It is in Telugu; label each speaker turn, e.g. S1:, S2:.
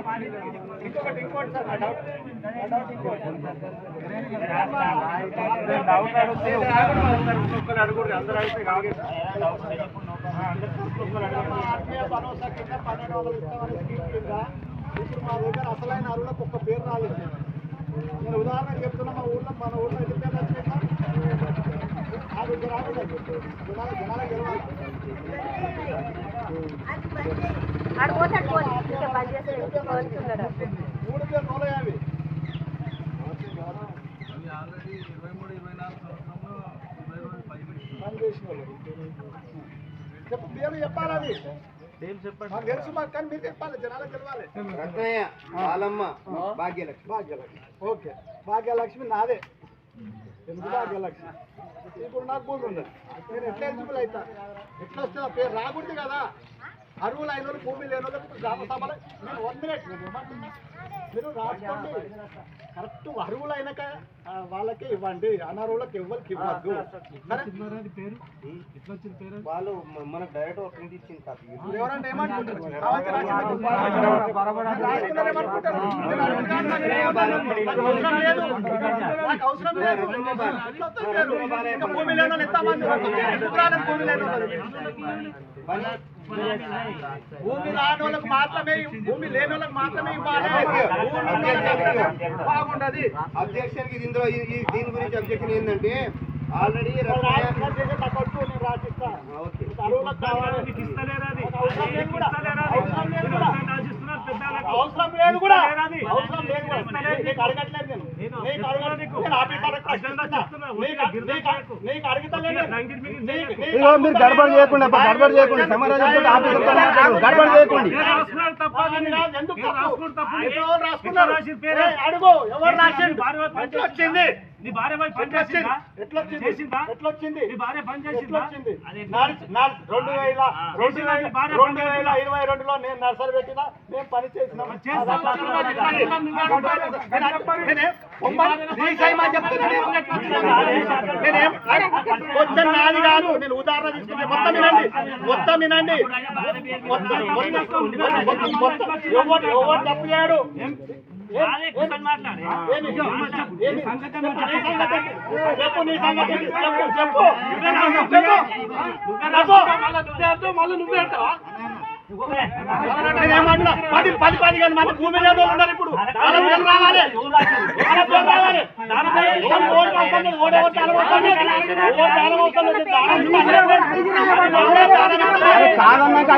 S1: ఇంకోటి సార్ డౌట్ ఇంకోటి అందరూ అయితే కాదు ఆత్మీయ భరోసా కింద 1200 ఇస్తామని స్కీమ్ కింద ఇప్పుడు మా దగ్గర అసలైన అరువులకు ఒక్క పేరు రాలేదు. నేను ఉదాహరణకు చెప్తున్నా, మన ఊళ్ళో ఎన్ని పేర్లు వచ్చిందా జనాల గెలవాలి. 3 పేరు నోలే అవి పనిచేసిన వాళ్ళు పేరు చెప్పాలి. అది తెలుసు మాకు, కానీ మీరు చెప్పాలి, జనాలకు గెలవాలి.
S2: రత్నయ్య, బాలమ్మ, భాగ్యలక్ష్మి.
S1: ఓకే, భాగ్యలక్ష్మి నాదే. ఎందుకు భాగ్యలక్ష్మి? ఇప్పుడు నాకు భూమి ఉండదు, నేను ఎట్లా ఎలిజిబుల్ అవుతా? ఎట్లా వస్తే ఆ పేరు రాకూడదు కదా. అరువులు అయిన వాళ్ళు, భూమి లేని వాళ్ళకి గ్రామ సభలో నేను 1 మినిట్ మీరు రాసుకోండి. కరెక్ట్ అరువులు అయినాక వాళ్ళకే ఇవ్వండి, అనర్వులకు ఎవరికి ఇవ్వద్దు.
S2: వాళ్ళు మనకు డైరెక్ట్ ఒక ప్రింట్ ఇచ్చింది కాదు.
S1: ఎవరంటే ఏమనుకుంటారు? అవసరం లేదు. భూమి లేని ఎంతమంది? భూమి లేని భూమి రాని వాళ్ళకి మాత్రమే, భూమి లేని వాళ్ళకి మాత్రమే ఇవ్వాలి. బాగుండదు.
S2: అబ్జెక్షన్ ఇందులో దీని గురించి అబ్జెక్షన్ ఏంటంటే ఆల్రెడీ
S1: రాసిస్తా అవసరం లేదు కూడా నీకు అడగట్లేదు. నేను మీరు గడబడి చేయకుండా సమాధానం గడబడి చేయకండి. అడుగు ఎవరు రాసింది? వచ్చింది నీ భార్య పని చేసిందా? ఎట్లొచ్చింది? నీ భార్య పని చేసిందా? 2022లో నేను నర్సరీ పెట్టినా, నేను పని చేసిన కొంచెం నాది కాదు. నేను ఉదాహరణ తీసుకుంటే మొత్తం వినండి. ఎవరు తప్పు చేయడు. చెప్పు నీ సంగతి చెప్పు. మళ్ళీ నువ్వే అంటావా? నేనేమంటున్నా, 10 కానీ మన భూమి లేదు ఉన్నారు. ఇప్పుడు రావాలి. కాదన్నాక